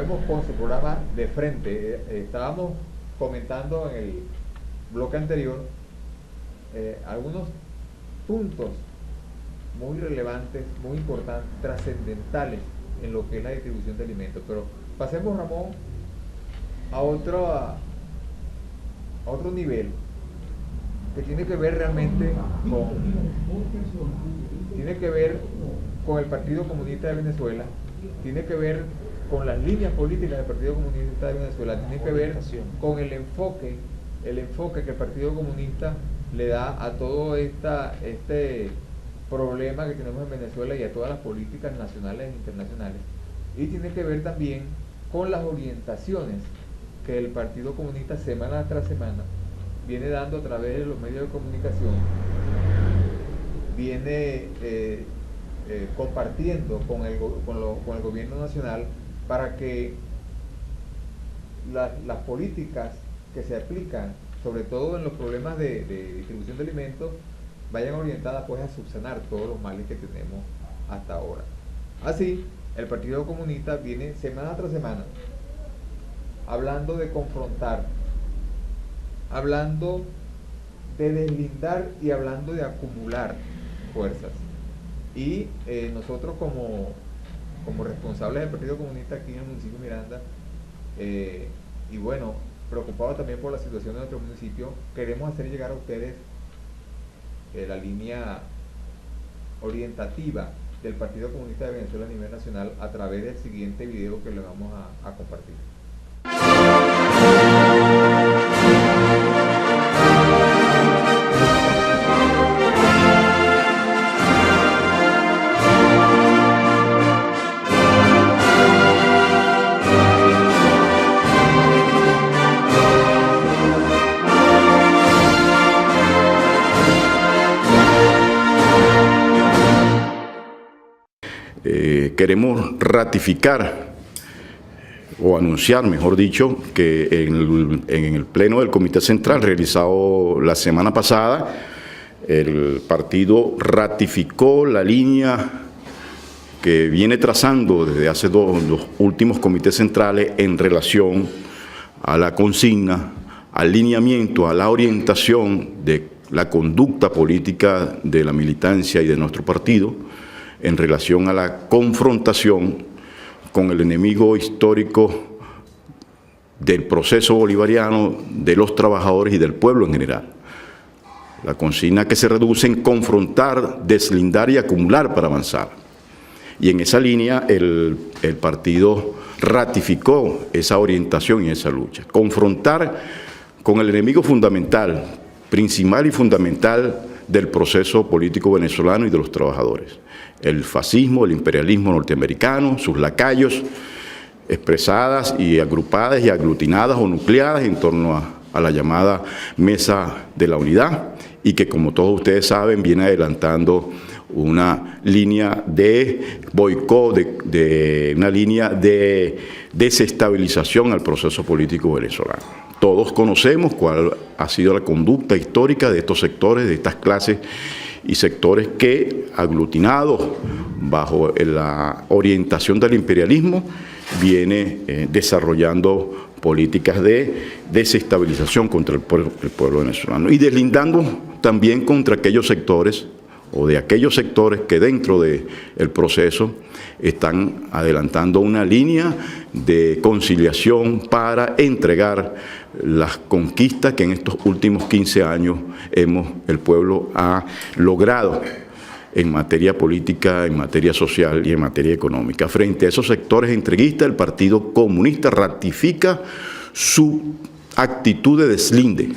vemos con su programa de frente. Estábamos comentando en el bloque anterior algunos puntos muy relevantes, muy importantes, trascendentales en lo que es la distribución de alimentos. Pero pasemos, Ramón, a otro nivel que tiene que ver realmente con el Partido Comunista de Venezuela, tiene que ver con las líneas políticas del Partido Comunista de Venezuela, tiene que ver con el enfoque que el Partido Comunista le da a todo este problema que tenemos en Venezuela y a todas las políticas nacionales e internacionales, y tiene que ver también con las orientaciones que el Partido Comunista semana tras semana viene dando a través de los medios de comunicación, viene compartiendo con el gobierno nacional para que las políticas que se aplican, sobre todo en los problemas de distribución de alimentos, vayan orientadas pues a subsanar todos los males que tenemos hasta ahora. Así, el Partido Comunista viene semana tras semana hablando de confrontar, hablando de deslindar y hablando de acumular fuerzas. Y nosotros como responsables del Partido Comunista aquí en el municipio de Miranda, y bueno, preocupados también por la situación de nuestro municipio, queremos hacer llegar a ustedes la línea orientativa del Partido Comunista de Venezuela a nivel nacional a través del siguiente video que les vamos a compartir. Queremos ratificar o anunciar, mejor dicho, que en el pleno del Comité Central realizado la semana pasada, el partido ratificó la línea que viene trazando desde hace los últimos comités centrales en relación a la consigna, al lineamiento, a la orientación de la conducta política de la militancia y de nuestro partido en relación a la confrontación con el enemigo histórico del proceso bolivariano, de los trabajadores y del pueblo en general. La consigna que se reduce en confrontar, deslindar y acumular para avanzar. Y en esa línea el partido ratificó esa orientación y esa lucha. Confrontar con el enemigo fundamental, principal y fundamental del proceso político venezolano y de los trabajadores. El fascismo, el imperialismo norteamericano, sus lacayos, expresadas y agrupadas y aglutinadas o nucleadas en torno a la llamada Mesa de la Unidad, y que, como todos ustedes saben, viene adelantando una línea de boicot, una línea de desestabilización al proceso político venezolano. Todos conocemos cuál ha sido la conducta histórica de estos sectores, de estas clases y sectores que, aglutinados bajo la orientación del imperialismo, viene desarrollando políticas de desestabilización contra el pueblo venezolano y deslindando también contra aquellos sectores o de aquellos sectores que dentro del proceso están adelantando una línea de conciliación para entregar las conquistas que en estos últimos 15 años el pueblo ha logrado en materia política, en materia social y en materia económica. Frente a esos sectores entreguistas, el Partido Comunista ratifica su actitud de deslinde.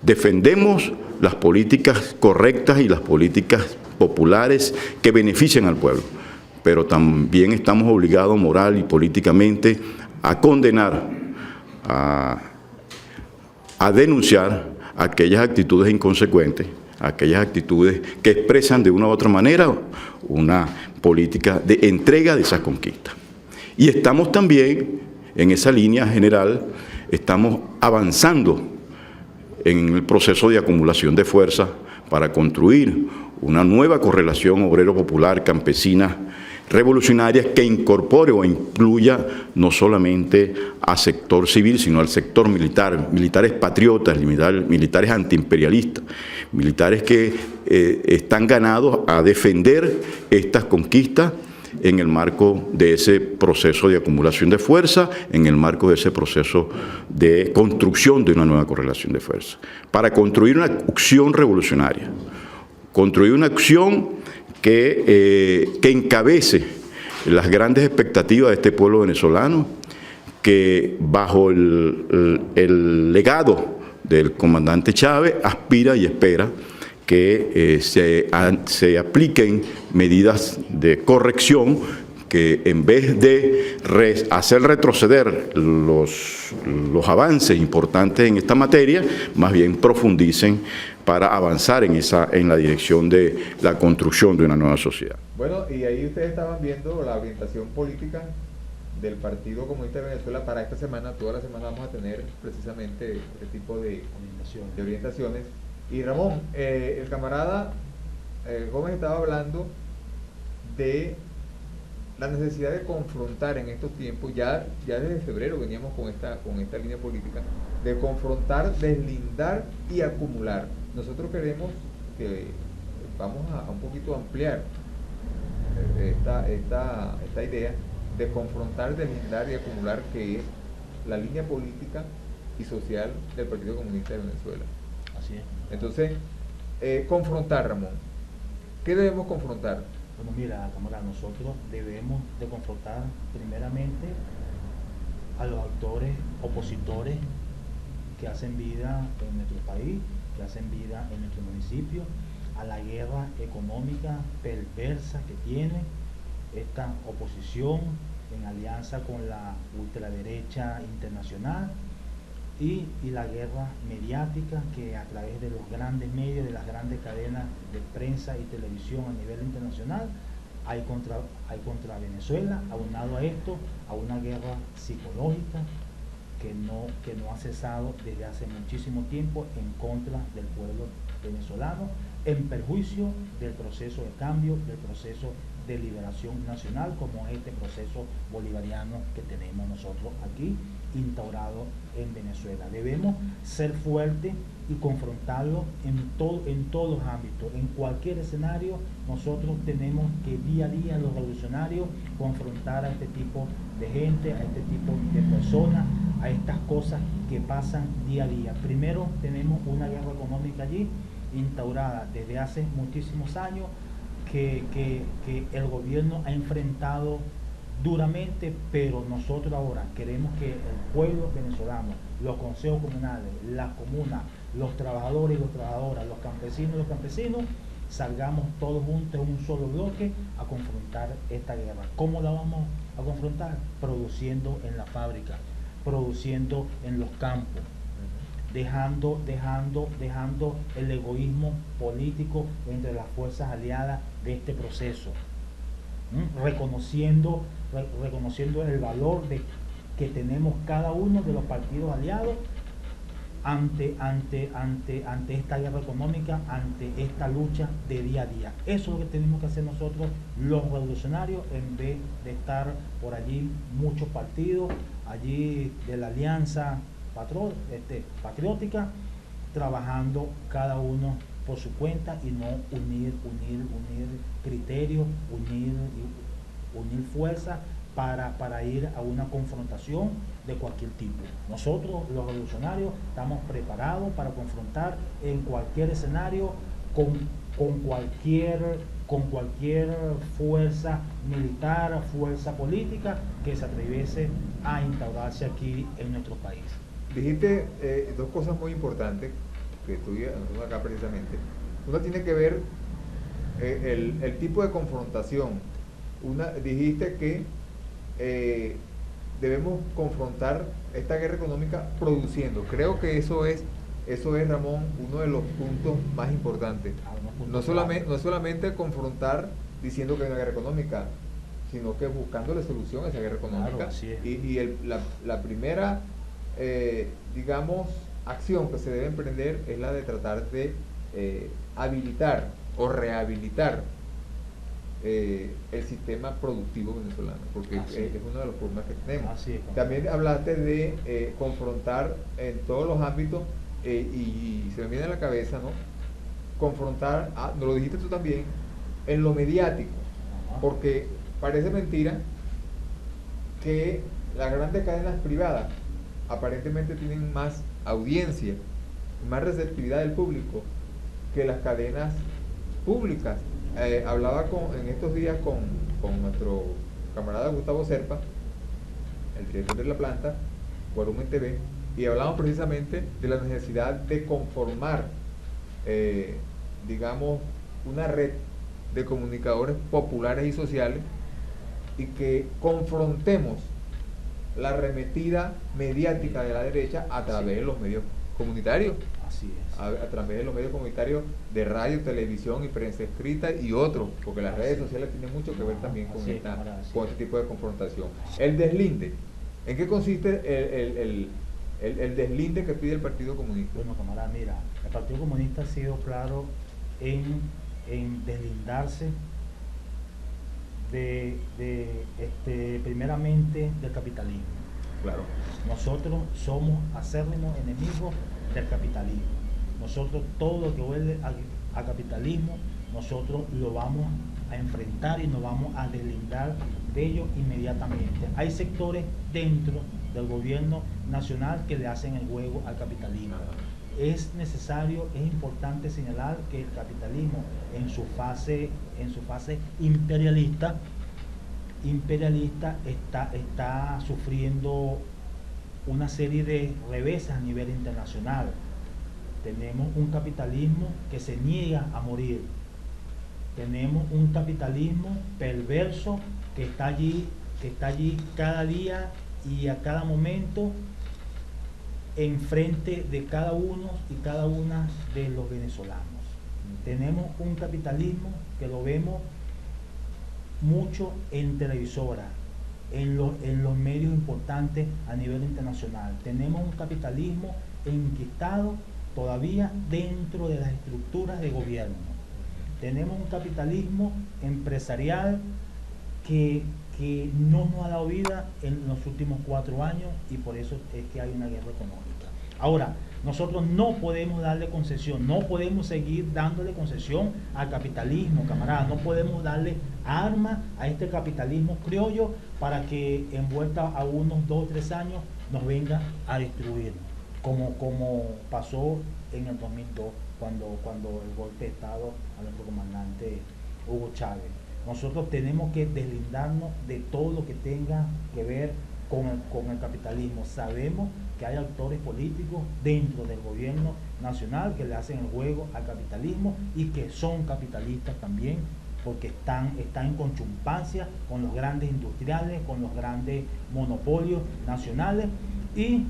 Defendemos las políticas correctas y las políticas populares que benefician al pueblo, pero también estamos obligados moral y políticamente a condenar, a denunciar aquellas actitudes inconsecuentes, aquellas actitudes que expresan de una u otra manera una política de entrega de esas conquistas. Y estamos también en esa línea general, estamos avanzando en el proceso de acumulación de fuerzas para construir una nueva correlación obrero-popular campesina revolucionarias que incorpore o incluya no solamente al sector civil, sino al sector militar, militares patriotas, militares antiimperialistas, militares que están ganados a defender estas conquistas en el marco de ese proceso de acumulación de fuerza, en el marco de ese proceso de construcción de una nueva correlación de fuerza, para construir una acción revolucionaria, construir una acción que encabece las grandes expectativas de este pueblo venezolano, que bajo el legado del comandante Chávez aspira y espera que se apliquen medidas de corrección que, en vez de hacer retroceder los avances importantes en esta materia, más bien profundicen para avanzar en la dirección de la construcción de una nueva sociedad. Bueno, y ahí ustedes estaban viendo la orientación política del Partido Comunista de Venezuela para esta semana. Toda la semana vamos a tener precisamente este tipo de orientaciones. Y Ramón, el camarada Gómez estaba hablando de la necesidad de confrontar en estos tiempos, ya desde febrero veníamos con esta línea política, de confrontar, deslindar y acumular. Nosotros queremos que vamos a un poquito ampliar esta idea de confrontar, deslindar y acumular, que es la línea política y social del Partido Comunista de Venezuela. Así es. Entonces, confrontar, Ramón. ¿Qué debemos confrontar? Bueno, mira, camarada, nosotros debemos de confrontar primeramente a los actores opositores que hacen vida en nuestro país, que hacen vida en nuestro municipio, a la guerra económica perversa que tiene esta oposición en alianza con la ultraderecha internacional, y la guerra mediática que a través de los grandes medios, de las grandes cadenas de prensa y televisión a nivel internacional hay contra Venezuela. Aunado a esto, a una guerra psicológica que no ha cesado desde hace muchísimo tiempo en contra del pueblo venezolano, en perjuicio del proceso de cambio, del proceso de liberación nacional, como es este proceso bolivariano que tenemos nosotros aquí instaurado en Venezuela. Debemos ser fuertes y confrontarlo en todos los ámbitos, en cualquier escenario. Nosotros tenemos que día a día, los revolucionarios, confrontar a este tipo de gente, a este tipo de personas, a estas cosas que pasan día a día. Primero, tenemos una guerra económica allí instaurada desde hace muchísimos años, que el gobierno ha enfrentado duramente, pero nosotros ahora queremos que el pueblo venezolano, los consejos comunales, las comunas, los trabajadores y las trabajadoras, los campesinos y los campesinos, salgamos todos juntos en un solo bloque a confrontar esta guerra. ¿Cómo la vamos a confrontar? Produciendo en la fábrica, produciendo en los campos, dejando el egoísmo político entre las fuerzas aliadas de este proceso, reconociendo el valor que tenemos cada uno de los partidos aliados ante esta guerra económica, ante esta lucha de día a día. Eso es lo que tenemos que hacer nosotros, los revolucionarios, en vez de estar por allí muchos partidos allí de la alianza patriótica, trabajando cada uno por su cuenta y no unir criterios, unir fuerzas para ir a una confrontación de cualquier tipo. Nosotros, los revolucionarios, estamos preparados para confrontar en cualquier escenario con cualquier fuerza militar, fuerza política que se atreviese a instaurarse aquí en nuestro país. Dijiste dos cosas muy importantes que estoy anotando acá precisamente. Una tiene que ver el tipo de confrontación. Dijiste que debemos confrontar esta guerra económica produciendo. Creo que eso es, Ramón, uno de los puntos más importantes. No solamente confrontar diciendo que hay una guerra económica, sino que buscándole solución a esa guerra económica. Claro, así es. Y la primera digamos, acción que se debe emprender es la de tratar de habilitar o rehabilitar el sistema productivo venezolano, porque es uno de los problemas que tenemos. Así es. También hablaste de confrontar en todos los ámbitos, y se me viene a la cabeza, ¿no? Confrontar, nos lo dijiste tú también, en lo mediático, porque parece mentira que las grandes cadenas privadas aparentemente tienen más audiencia, más receptividad del público que las cadenas públicas. Hablaba en estos días con nuestro camarada Gustavo Serpa, el director de la planta, Guarumen TV, y hablamos precisamente de la necesidad de conformar, digamos, una red de comunicadores populares y sociales, y que confrontemos la arremetida mediática de la derecha a través de los medios comunitarios. Así es. A través de los medios comunitarios de radio, televisión y prensa escrita y otros, porque las redes sociales tienen mucho que ver también con este tipo de confrontación. El deslinde, ¿en qué consiste el deslinde que pide el Partido Comunista? Bueno, camarada, mira, el Partido Comunista ha sido claro en deslindarse primeramente del capitalismo. Claro. Nosotros somos acérrimos enemigos del capitalismo. Nosotros todo lo que huele a capitalismo, nosotros lo vamos a enfrentar y nos vamos a deslindar de ello inmediatamente. Hay sectores dentro del gobierno nacional que le hacen el juego al capitalismo. Es necesario, es importante señalar que el capitalismo en su fase imperialista está sufriendo una serie de reveses a nivel internacional. Tenemos un capitalismo que se niega a morir. Tenemos un capitalismo perverso que está allí cada día y a cada momento enfrente de cada uno y cada una de los venezolanos. Tenemos un capitalismo que lo vemos mucho en televisora, en los medios importantes a nivel internacional. Tenemos un capitalismo enquistado todavía dentro de las estructuras de gobierno. Tenemos un capitalismo empresarial que no nos ha dado vida en los últimos 4 años, y por eso es que hay una guerra económica. Ahora, nosotros no podemos darle concesión, no podemos seguir dándole concesión al capitalismo, camarada. No podemos darle armas a este capitalismo criollo para que en vuelta a unos 2 o 3 años nos venga a destruir, como pasó en el 2002 cuando el golpe de Estado a nuestro comandante Hugo Chávez. Nosotros tenemos que deslindarnos de todo lo que tenga que ver con el capitalismo. Sabemos que hay actores políticos dentro del gobierno nacional que le hacen el juego al capitalismo y que son capitalistas también, porque están en conchupancia con los grandes industriales, con los grandes monopolios nacionales, y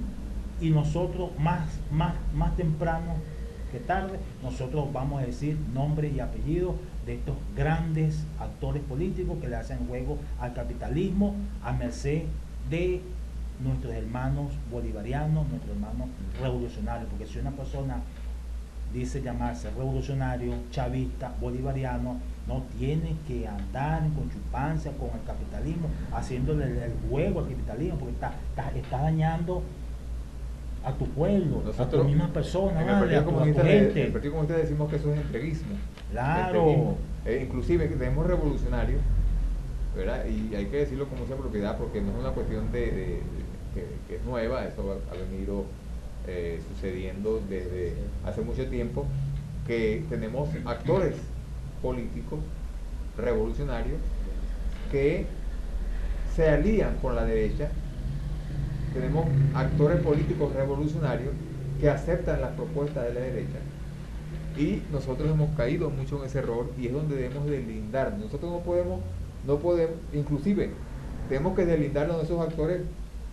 nosotros más temprano que tarde, nosotros vamos a decir nombres y apellidos de estos grandes actores políticos que le hacen juego al capitalismo a merced de nuestros hermanos bolivarianos, nuestros hermanos revolucionarios, porque si una persona dice llamarse revolucionario, chavista, bolivariano, no tiene que andar en conchupancia con el capitalismo, haciéndole el juego al capitalismo, porque está dañando a tu pueblo, a tu misma persona, en el Partido Comunista decimos que eso es entreguismo. Claro. Inclusive que tenemos revolucionarios, ¿verdad? Y hay que decirlo con mucha propiedad, porque no es una cuestión que es nueva, eso ha venido sucediendo desde hace mucho tiempo, que tenemos actores políticos revolucionarios que se alían con la derecha. Tenemos actores políticos revolucionarios que aceptan las propuestas de la derecha, y nosotros hemos caído mucho en ese error, y es donde debemos deslindarnos. Nosotros no podemos, inclusive tenemos que deslindarnos de esos actores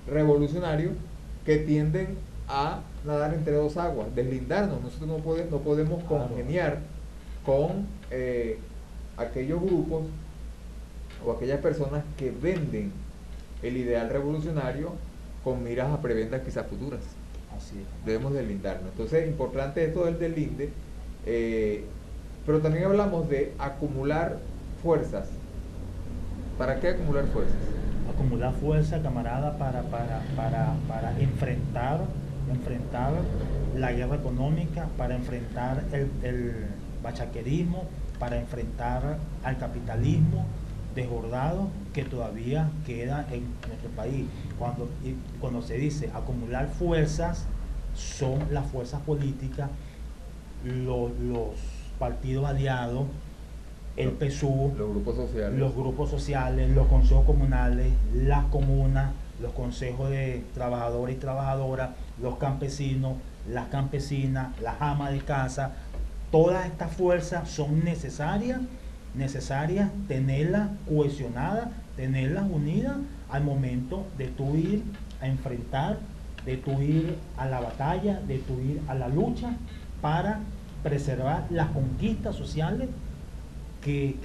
revolucionarios que tienden a nadar entre 2 aguas, deslindarnos. Nosotros no podemos congeniar con aquellos grupos o aquellas personas que venden el ideal revolucionario con miras a prebendas quizás futuras. Así es. Debemos deslindarnos. Entonces, importante esto del deslinde, pero también hablamos de acumular fuerzas ¿Para qué acumular fuerzas? Acumular fuerza, camarada, para enfrentar la guerra económica, para enfrentar el bachaquerismo, para enfrentar al capitalismo desbordado que todavía queda en nuestro país. Cuando se dice acumular fuerzas, son las fuerzas políticas, los partidos aliados, el PSUV, los grupos sociales, los consejos comunales, las comunas, los consejos de trabajadores y trabajadoras, los campesinos, las campesinas, las amas de casa. Todas estas fuerzas son necesarias tenerlas cohesionadas, tenerlas unidas al momento de tú ir a enfrentar, de tú ir a la batalla, de tú ir a la lucha para preservar las conquistas sociales que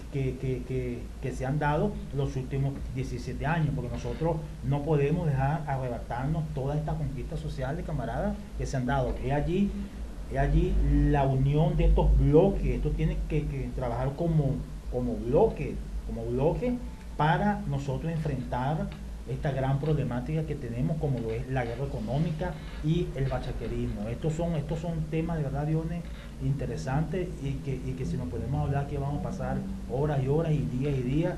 se han dado los últimos 17 años, porque nosotros no podemos dejar arrebatarnos todas estas conquistas sociales, camaradas, que se han dado. Es allí la unión de estos bloques. Esto tiene que trabajar como bloque para nosotros enfrentar esta gran problemática que tenemos, como lo es la guerra económica y el bachaquerismo. Estos son temas de verdad, Diones, interesantes, y que si nos podemos hablar, que vamos a pasar horas y horas y días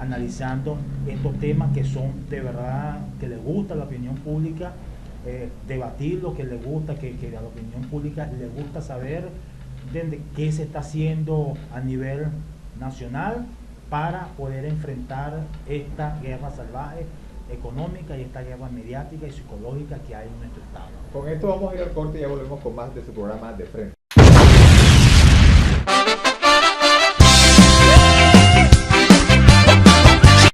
analizando estos temas que son de verdad, que les gusta a la opinión pública debatirlo, que les gusta, que a la opinión pública les gusta saber de qué se está haciendo a nivel nacional para poder enfrentar esta guerra salvaje económica y esta guerra mediática y psicológica que hay en nuestro estado. Con esto vamos a ir al corte y ya volvemos con más de su programa De Frente.